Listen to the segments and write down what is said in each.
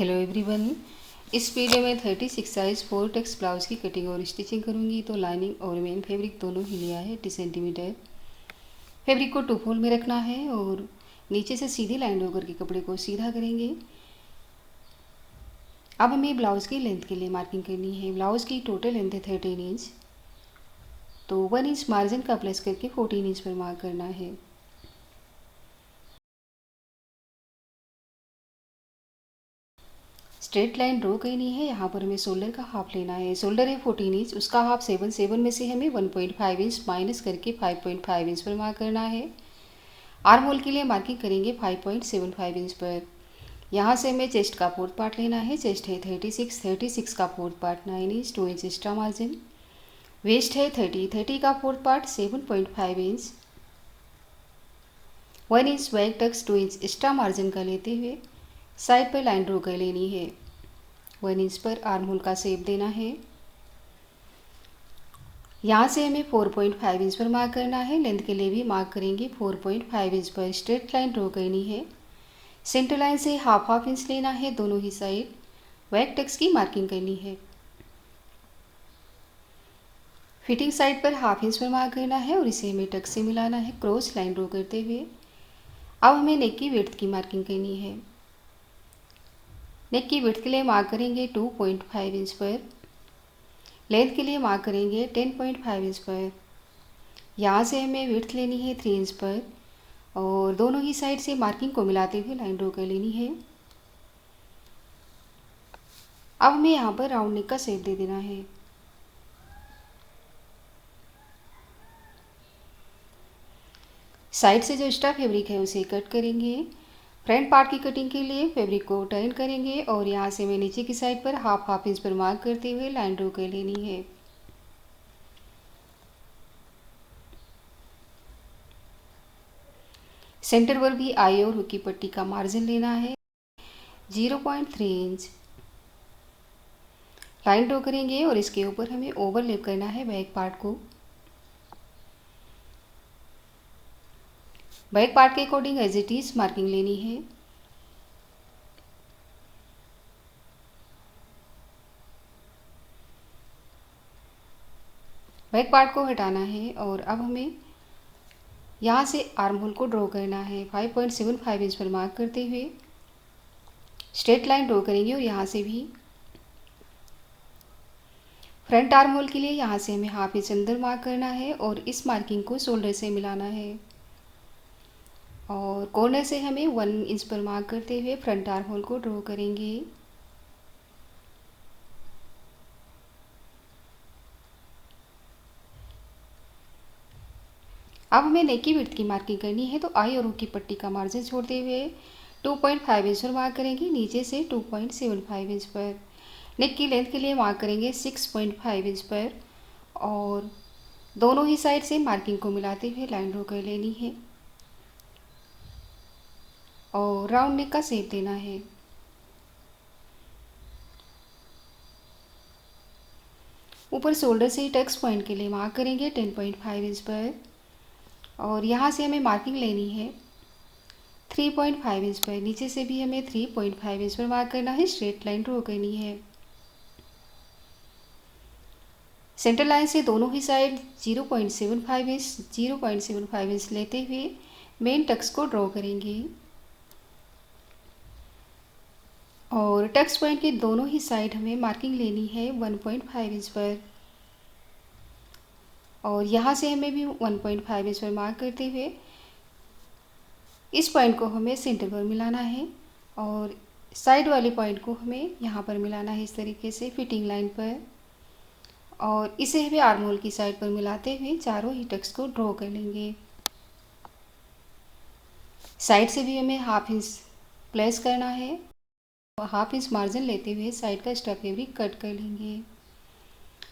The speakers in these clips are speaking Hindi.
Hello everyone. इस वीडियो में 36 साइज़ 4 टेक्स ब्लाउज़ की कटिंग और स्टिचिंग करूंगी। तो लाइनिंग और मेन फैब्रिक दोनों ही लिया है 80 सेंटीमीटर। फैब्रिक को 2 फोल्ड में रखना है और नीचे से सीधी लाइन ड्रॉ करके कपड़े को सीधा करेंगे। अब हमें ब्लाउज़ की लेंथ के लिए मार्किंग करनी है। ब्लाउज़ की टोटल लेंथ है 13 इंच, तो 1 इंच मार्जिन का प्लस करके 14 इंच पर मार्क करना है। स्ट्रेट लाइन ड्रॉ करनी है। यहाँ पर हमें शोल्डर का हाफ लेना है। शोल्डर है 14 इंच, उसका हाफ 7 में से हमें 1.5 इंच माइनस करके 5.5 इंच पर मार्क करना है। आर्म होल के लिए मार्किंग करेंगे 5.75 इंच पर। यहाँ से हमें चेस्ट का फोर्थ पार्ट लेना है। चेस्ट है 36 का fourth part 9 inch, 2 inch extra margin. Waist है 30 का fourth part 7.5 inch, 1 inch back tucks 2 inch extra margin का लेते हुए साइड पर लाइन ड्रॉ कर लेनी है। 1 इंच पर आर्म होल का शेप देना है। यहाँ से हमें 4.5 इंच पर मार्क करना है। लेंथ के लिए भी मार्क करेंगे 4.5 इंच पर। स्ट्रेट लाइन ड्रॉ करनी है। सेंटर लाइन से हाफ इंच लेना है दोनों ही साइड। बैक टक्स की मार्किंग करनी है। फिटिंग साइड पर हाफ इंच पर मार्क करना है और इसे हमें टक्स से मिलाना है क्रॉस लाइन ड्रॉ करते हुए। अब हमें नेक की विड्थ की मार्किंग करनी है। नेक की विड्थ के लिए मार्क करेंगे 2.5 इंच पर। लेंथ के लिए मार्क करेंगे 10.5 इंच पर। यहाँ से हमें विड्थ लेनी है 3 इंच पर और दोनों ही साइड से मार्किंग को मिलाते हुए लाइन ड्रॉ कर लेनी है। अब हमें यहाँ पर राउंड नेक का शेप दे देना है। साइड से जो एक्स्ट्रा फैब्रिक है उसे कट करेंगे। फ्रंट पार्ट की कटिंग के लिए फैब्रिक को टर्न करेंगे और यहाँ से हमें नीचे की साइड पर हाफ इंच पर मार्क करते हुए लाइन ड्रॉ कर लेनी है। सेंटर पर भी आई और हुक की पट्टी का मार्जिन लेना है 0.3 इंच। लाइन ड्रॉ करेंगे और इसके ऊपर हमें ओवरलैप करना है बैक पार्ट को। बैक पार्ट के according as it is marking लेनी है। बैक पार्ट को हटाना है और अब हमें यहाँ से आर्म होल को ड्रॉ करना है 5.75 इंच पर मार्क करते हुए स्ट्रेट लाइन ड्रॉ करेंगे और यहाँ से भी फ्रंट आर्म होल के लिए यहाँ से हमें हाफ इंच अंदर मार्क करना है और इस मार्किंग को शोल्डर से मिलाना है और कॉर्नर से हमें 1 इंच पर मार्क करते हुए फ्रंट आर्म होल को ड्रॉ करेंगे। अब हमें नेक की विड्थ की मार्किंग करनी है। तो आई और हुक की पट्टी का मार्जिन छोड़ते हुए 2.5 इंच पर मार्क करेंगे, नीचे से 2.75 इंच पर। नेक की लेंथ के लिए मार्क करेंगे 6.5 इंच पर और दोनों ही साइड से मार्किंग को मिलाते हुए लाइन ड्रॉ कर लेनी है और राउंड नेक का शेप देना है। ऊपर शोल्डर से टक्स पॉइंट के लिए मार्क करेंगे 10.5 इंच पर और यहाँ से हमें मार्किंग लेनी है 3.5 इंच पर। नीचे से भी हमें 3.5 इंच पर मार्क करना है। स्ट्रेट लाइन ड्रॉ करनी है। सेंटर लाइन से दोनों ही साइड 0.75 इंच लेते हुए मेन टक्स को ड्रॉ करेंगे और टक्स पॉइंट के दोनों ही साइड हमें मार्किंग लेनी है 1.5 इंच पर और यहाँ से हमें भी 1.5 इंच पर मार्क करते हुए इस पॉइंट को हमें सेंटर पर मिलाना है और साइड वाले पॉइंट को हमें यहाँ पर मिलाना है इस तरीके से फिटिंग लाइन पर और इसे हमें आर्म होल की साइड पर मिलाते हुए चारों ही टक्स को ड्रॉ कर लेंगे। साइड से भी हमें हाफ इंच प्लेस करना है और हाफ इंच मार्जिन लेते हुए साइड का एक्स्ट्रा फैब्रिक कट कर लेंगे।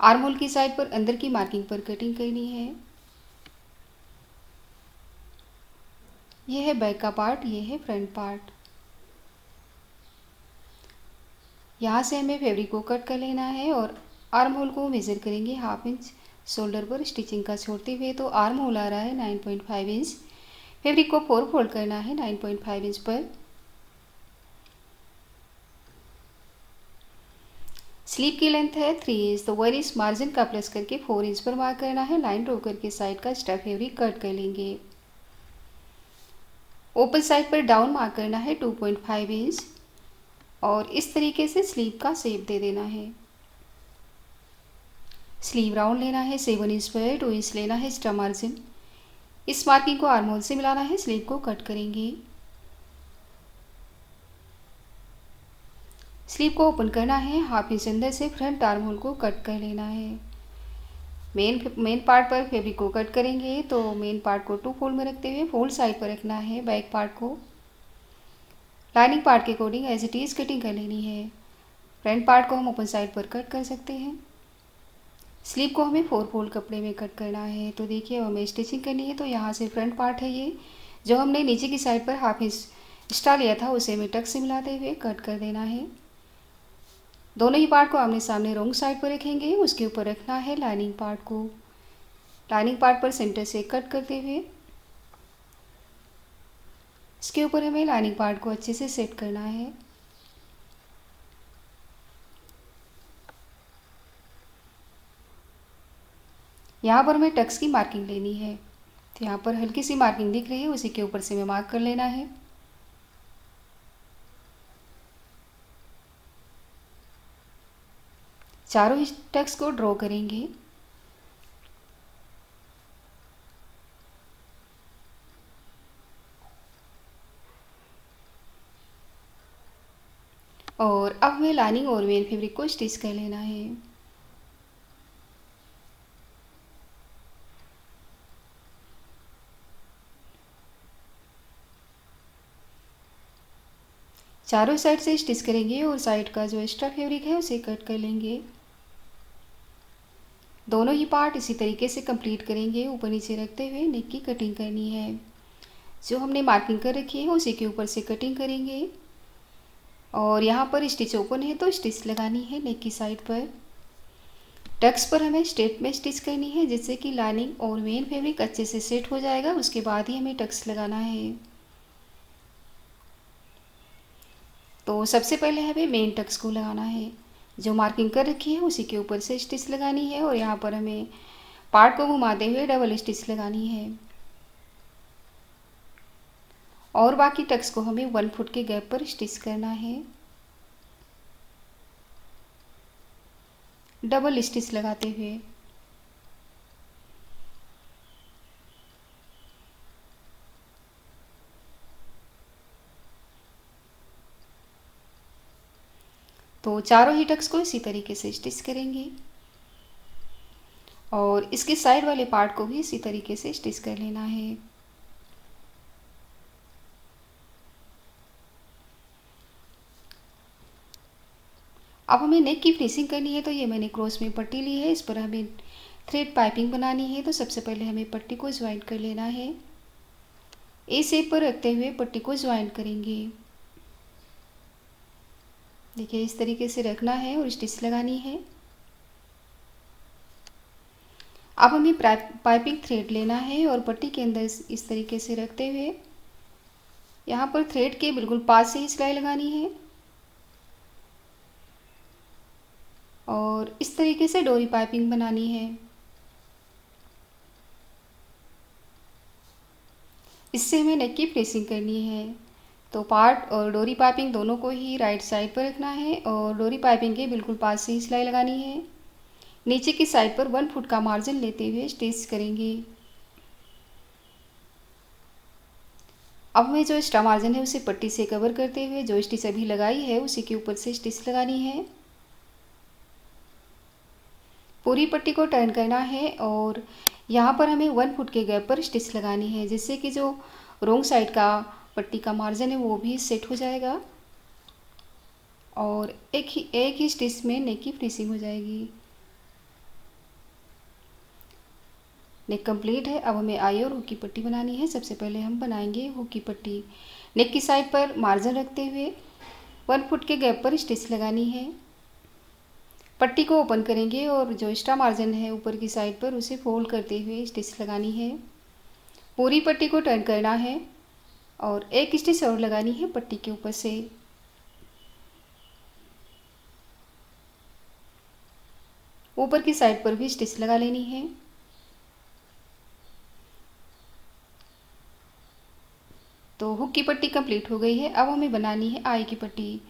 आर्म होल की साइड पर अंदर की मार्किंग पर कटिंग करनी है। ये है बैक का पार्ट, ये है फ्रंट पार्ट। यहाँ से हमें फैब्रिक को कट कर लेना है और आर्म होल को मेज़र करेंगे हाफ इंच शोल्डर पर स्टिचिंग का छोड़ते हुए। तो आर्म होल आ रहा है 9.5 इंच। फैब्रिक को 4 फोल्ड करना है 9.5 इंच पर। स्लीव की लेंथ है 3 इंच, तो 1 इंच मार्जिन का प्लस करके 4 इंच पर मार्क करना है। लाइन ड्रॉ करके साइड का एक्स्ट्रा फैब्रिक कट कर लेंगे। ओपन साइड पर डाउन मार्क करना है 2.5 इंच और इस तरीके से स्लीव का शेप दे देना है। स्लीव राउंड लेना है 7 इंच पर, 2 इंच लेना है एक्स्ट्रा मार्जिन। इस मार्किंग को आर्म होल से मिलाना है, स्लीव को कट करेंगे। स्लीव को ओपन करना है, 1/2 इंच अंदर से फ्रंट आर्म होल को कट कर लेना है। मेन पार्ट पर फैब्रिक को कट करेंगे, तो मेन पार्ट को 2 फोल्ड में रखते हुए फोल्ड साइड पर रखना है बैक पार्ट को। लाइनिंग पार्ट के according as it is cutting कर लेनी है। फ्रंट पार्ट को हम ओपन साइड पर कट कर सकते हैं। स्लीव को हमें 4 फोल्ड कपड़े में कट करना है। तो देखिए, हमें स्टिचिंग करनी है, तो यहाँ से फ्रंट पार्ट है ये, जो हमने नीचे की साइड पर 1/2 इंच एक्स्ट्रा लिया था उसे हमें टक से मिलाते हुए कट कर देना है। दोनों ही पार्ट को आमने सामने रॉन्ग साइड पर रखेंगे, उसके ऊपर रखना है लाइनिंग पार्ट को। लाइनिंग पार्ट पर सेंटर से कट करते हुए इसके ऊपर हमें लाइनिंग पार्ट को अच्छे से सेट करना है। यहाँ पर हमें टक्स की मार्किंग लेनी है, तो यहाँ पर हल्की सी मार्किंग दिख रही है, उसी के ऊपर से हमें मार्क कर लेना है। चारों टक्स को ड्रॉ करेंगे। और अब हमें लाइनिंग और मेन फैब्रिक को स्टिच कर लेना है। चारों साइड से स्टिच करेंगे और साइड का जो एक्स्ट्रा फैब्रिक है उसे कट कर लेंगे। दोनों ही पार्ट इसी तरीके से कंप्लीट करेंगे। ऊपर नीचे रखते हुए नेक की कटिंग करनी है। जो हमने मार्किंग कर रखी है उसी के ऊपर से कटिंग करेंगे। और यहाँ पर स्टिच ओपन है तो स्टिच लगानी है नेक की साइड पर। टक्स पर हमें स्ट्रेट में स्टिच करनी है, जिससे कि लाइनिंग और मेन फैब्रिक अच्छे से सेट हो जाएगा। उसके बाद ही हमें टक्स लगाना है। तो सबसे पहले हमें मेन टक्स को लगाना है। जो मार्किंग कर रखी है उसी के ऊपर से स्टिच लगानी है और यहाँ पर हमें पार्ट को घुमाते हुए डबल स्टिच लगानी है। और बाकी टक्स को हमें 1 फुट के गैप पर स्टिच करना है। डबल स्टिच लगाते हुए तो चारों ही टक्स को इसी तरीके से स्टिच करेंगे और इसके साइड वाले पार्ट को भी इसी तरीके से स्टिच कर लेना है। अब हमें नेक की फिनिशिंग करनी है, तो ये मैंने क्रॉस में पट्टी ली है, इस पर हमें थ्रेड पाइपिंग बनानी है। तो सबसे पहले हमें पट्टी को ज्वाइंट कर लेना है। ए शेप पर रखते हुए पट्टी को ज्वाइंट करेंगे। देखिए, इस तरीके से रखना है और स्टिच लगानी है। अब हमें पाइपिंग थ्रेड लेना है और पट्टी के अंदर इस तरीके से रखते हुए यहाँ पर थ्रेड के बिल्कुल पास से ही सिलाई लगानी है और इस तरीके से डोरी पाइपिंग बनानी है। इससे हमें नेक की फिनिशिंग करनी है। तो पार्ट और डोरी पाइपिंग दोनों को ही राइट साइड पर रखना है और डोरी पाइपिंग के बिल्कुल पास से ही सिलाई लगानी है। नीचे की साइड पर 1 फुट का मार्जिन लेते हुए स्टिच करेंगे। अब हमें जो एक्स्ट्रा मार्जिन है उसे पट्टी से कवर करते हुए जो स्टिच अभी लगाई है उसी के ऊपर से स्टिच लगानी है। पूरी पट्टी को टर्न करना है और यहाँ पर हमें 1 फुट के गैप पर स्टिच लगानी है, जिससे कि जो रॉन्ग साइड का पट्टी का मार्जिन है वो भी सेट हो जाएगा और एक ही स्टिच में नेक की फिनिशिंग हो जाएगी। नेक कंप्लीट है। अब हमें आई और हुक की पट्टी बनानी है। सबसे पहले हम बनाएंगे हुक की पट्टी। नेक की साइड पर मार्जिन रखते हुए 1 फुट के गैप पर स्टिच लगानी है। पट्टी को ओपन करेंगे और जो एक्स्ट्रा मार्जिन है ऊपर की साइड पर उसे फोल्ड करते हुए स्टिच लगानी है। पूरी पट्टी को टर्न करना है और एक स्टिच और लगानी है पट्टी के ऊपर से। ऊपर की साइड पर भी स्टिच लगा लेनी है। तो हुक की पट्टी कंप्लीट हो गई है। अब हमें बनानी है आई की पट्टी।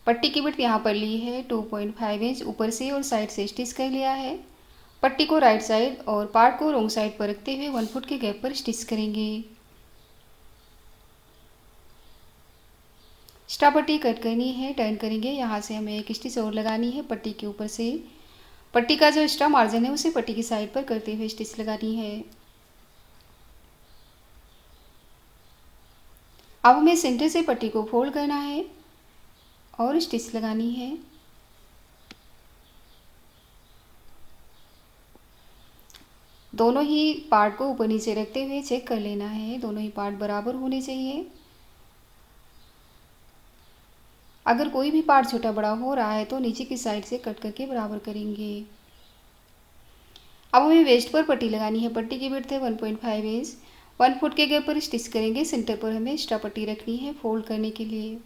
पट्टी की विड्थ यहाँ पर ली है 2.5 इंच, ऊपर से और साइड से स्टिच कर लिया है। पट्टी को राइट साइड और पार्ट को रॉन्ग साइड पर रखते हुए 1 फुट के गैप पर स्टिच करेंगे। एक्स्ट्रा पट्टी कट करनी है, टर्न करेंगे। यहाँ से हमें एक स्टिच और लगानी है पट्टी के ऊपर से। पट्टी का जो एक्स्ट्रा मार्जिन है उसे पट्टी की साइड पर करते हुए स्टिच लगानी है। अब हमें सेंटर से पट्टी को फोल्ड करना है और स्टिच लगानी है। दोनों ही पार्ट को ऊपर नीचे रखते हुए चेक कर लेना है, दोनों ही पार्ट बराबर होने चाहिए। अगर कोई भी पार्ट छोटा बड़ा हो रहा है तो नीचे की साइड से कट करके बराबर करेंगे। अब हमें वेस्ट पर पट्टी लगानी है। पट्टी की विड्थ है 1.5 इंच। 1 फुट के गैप पर स्टिच करेंगे। सेंटर पर हमें एक्स्ट्रा पट्टी रखनी है फोल्ड करने के लिए।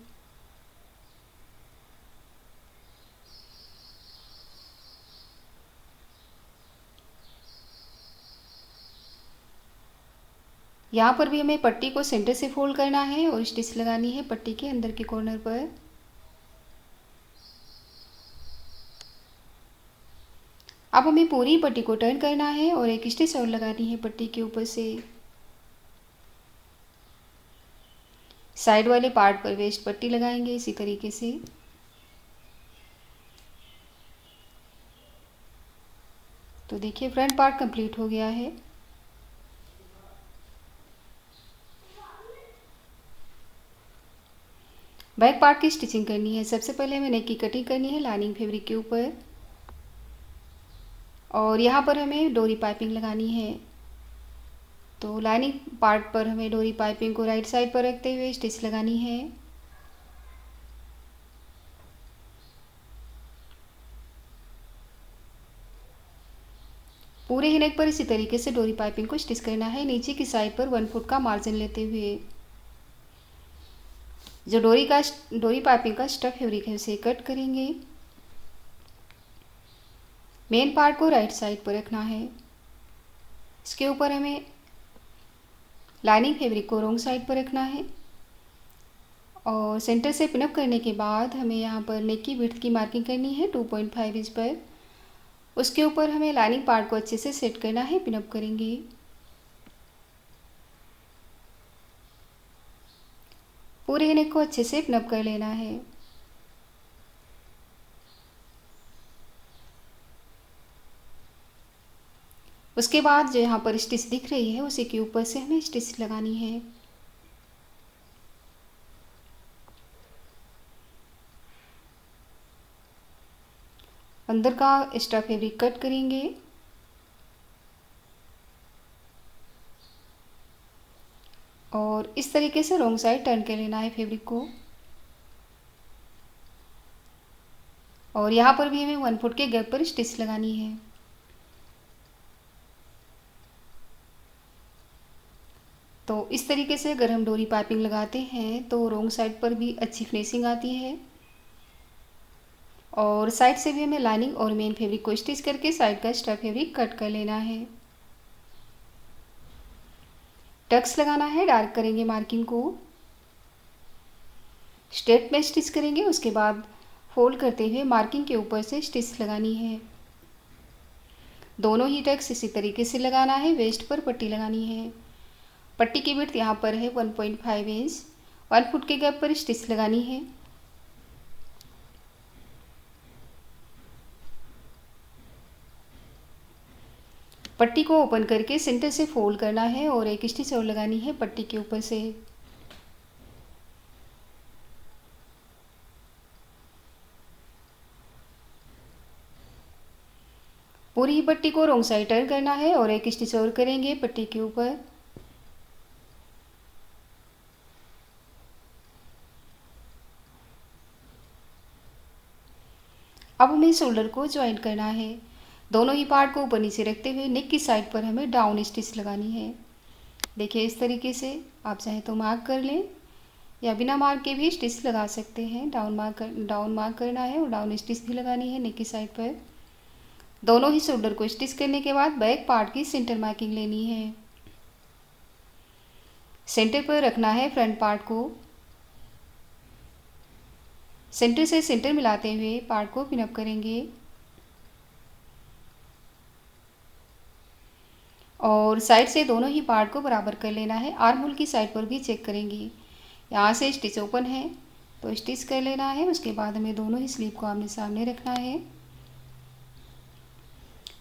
यहाँ पर भी हमें पट्टी को सेंटर से फोल्ड करना है और स्टिच लगानी है पट्टी के अंदर के कॉर्नर पर। अब हमें पूरी पट्टी को टर्न करना है और एक स्टिच और लगानी है पट्टी के ऊपर से। साइड वाले पार्ट पर वेस्ट पट्टी लगाएंगे इसी तरीके से। तो देखिए फ्रंट पार्ट कंप्लीट हो गया है। बैक पार्ट की स्टिचिंग करनी है। सबसे पहले हमें नेक की कटिंग करनी है लाइनिंग फैब्रिक के ऊपर, और यहाँ पर हमें डोरी पाइपिंग लगानी है। तो लाइनिंग पार्ट पर हमें डोरी पाइपिंग को राइट साइड पर रखते हुए स्टिच लगानी है। पूरे ही नेक पर इसी तरीके से डोरी पाइपिंग को स्टिच करना है, नीचे की साइड पर 1 फुट का मार्जिन लेते हुए। जो डोरी पाइपिंग का स्टफ फैब्रिक है उसे कट करेंगे। मेन पार्ट को राइट साइड पर रखना है। इसके ऊपर हमें लाइनिंग फैब्रिक को रॉन्ग साइड पर रखना है और सेंटर से पिनअप करने के बाद हमें यहाँ पर नेक की विड्थ की मार्किंग करनी है 2.5 इंच पर। उसके ऊपर हमें लाइनिंग पार्ट को अच्छे से सेट करना है, पिनअप करेंगे। पूरे नेक को अच्छे से पिनअप कर लेना है। उसके बाद जो यहाँ पर स्टिच दिख रही है उसी के ऊपर से हमें स्टिच लगानी है। अंदर का एक्स्ट्रा फैब्रिक कट करेंगे और इस तरीके से रॉन्ग साइड टर्न कर लेना है फैब्रिक को। और यहाँ पर भी हमें 1 फुट के गैप पर स्टिच लगानी है। तो इस तरीके से अगर हम डोरी पाइपिंग लगाते हैं तो रॉन्ग साइड पर भी अच्छी फिनिशिंग आती है और साइड से भी हमें लाइनिंग और मेन फैब्रिक को स्टिच करके साइड का एक्स्ट्रा फैब्रिक कट कर लेना है। टक्स लगाना है, डार्क करेंगे मार्किंग को, स्ट्रेट में स्टिच करेंगे। उसके बाद फोल्ड करते हुए मार्किंग के ऊपर से स्टिच लगानी है। दोनों ही टक्स इसी तरीके से लगाना है। वेस्ट पर पट्टी लगानी है। पट्टी की विड्थ यहाँ पर है 1.5 इंच। 1 फुट के गैप पर स्टिच लगानी है। पट्टी को ओपन करके सेंटर से फोल्ड करना है और एक स्टिच और लगानी है पट्टी के ऊपर से। पूरी ही पट्टी को रॉन्ग साइड टर्न करना है और एक स्टिच और करेंगे पट्टी के ऊपर। अब हमें शोल्डर को ज्वाइंट करना है। दोनों ही पार्ट को ऊपर नीचे रखते हुए नेक की साइड पर हमें डाउन स्टिच लगानी है। देखिए इस तरीके से आप चाहें तो मार्क कर लें या बिना मार्क के भी स्टिच लगा सकते हैं। डाउन मार्क करना है और डाउन स्टिच भी लगानी है नेक की साइड पर। दोनों ही शोल्डर को स्टिच करने के बाद बैक पार्ट की सेंटर मार्किंग लेनी है। सेंटर पर रखना है फ्रंट पार्ट को। सेंटर से सेंटर मिलाते हुए पार्ट को पिन अप करेंगे और साइड से दोनों ही पार्ट को बराबर कर लेना है। आर्म होल की साइड पर भी चेक करेंगे। यहाँ से स्टिच ओपन है तो स्टिच कर लेना है। उसके बाद हमें दोनों ही स्लीव को आमने सामने रखना है।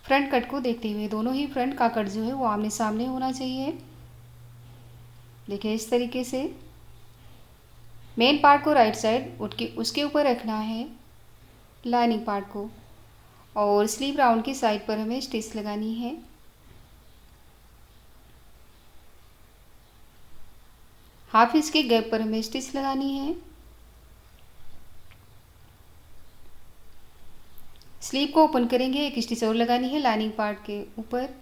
फ्रंट कट को देखते हुए दोनों ही फ्रंट का कट जो है वो आमने सामने होना चाहिए। देखिए इस तरीके से मेन पार्ट को राइट साइड उसके ऊपर रखना है लाइनिंग पार्ट को और स्लीव राउंड की साइड पर हमें स्टिच लगानी है। हाफ इंच के गैप पर हमें स्टिच लगानी है। स्लीव को ओपन करेंगे, एक स्टिच और लगानी है लाइनिंग पार्ट के ऊपर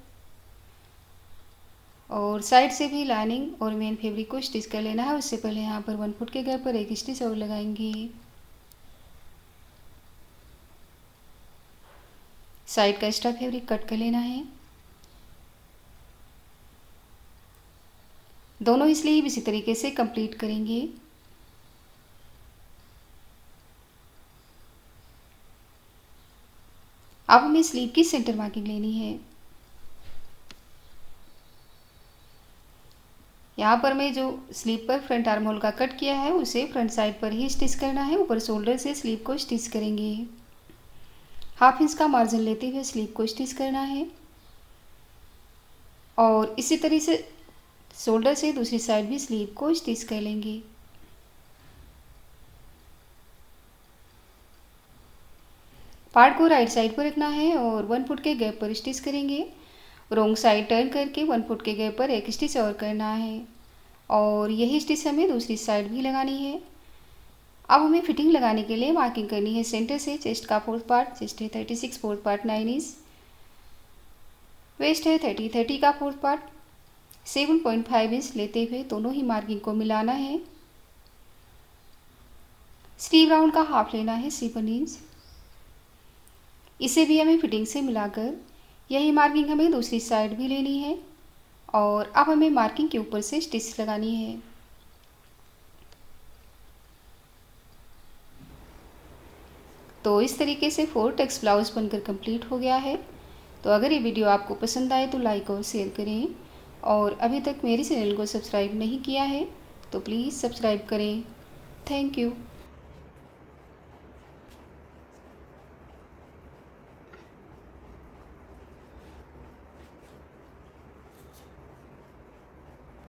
और साइड से भी लाइनिंग और मेन फैब्रिक को स्टिच कर लेना है। उससे पहले यहाँ पर 1 फुट के गैप पर एक स्टिच और लगाएंगे। साइड का एक्स्ट्रा फैब्रिक कट कर लेना है। दोनों ही स्लीव इसी तरीके से कंप्लीट करेंगे। अब हमें स्लीव की सेंटर मार्किंग लेनी है। यहाँ पर मैं जो स्लीव पर फ्रंट आर्म होल का कट किया है उसे फ्रंट साइड पर ही स्टिच करना है। ऊपर शोल्डर से स्लीव को स्टिच करेंगे। हाफ इंच का मार्जिन लेते हुए स्लीव को स्टिच करना है और इसी तरीके से शोल्डर से दूसरी साइड भी स्लीव को स्टिच कर लेंगे। पार्ट को राइट साइड पर रखना है और 1 फुट के गैप पर स्टिच करेंगे। रोंग साइड टर्न करके 1 फुट के गैप पर एक स्टिच और करना है और यही स्टिच हमें दूसरी साइड भी लगानी है। अब हमें फिटिंग लगाने के लिए मार्किंग करनी है सेंटर से। चेस्ट का 4th पार्ट, चेस्ट है 36, 4th पार्ट 9 इंच, वेस्ट है 30 का 4th पार्ट 7.5 इंच लेते हुए दोनों ही मार्किंग को मिलाना है। स्लीव राउंड का हाफ लेना है 7 इंच। इसे भी हमें फिटिंग से मिलाकर यही मार्किंग हमें दूसरी साइड भी लेनी है और अब हमें मार्किंग के ऊपर से स्टिच लगानी है। तो इस तरीके से 4 टेक्स ब्लाउज बनकर कंप्लीट हो गया है। तो अगर ये वीडियो आपको पसंद आए तो लाइक और शेयर करें और अभी तक मेरे चैनल को सब्सक्राइब नहीं किया है तो प्लीज़ सब्सक्राइब करें। Thank you.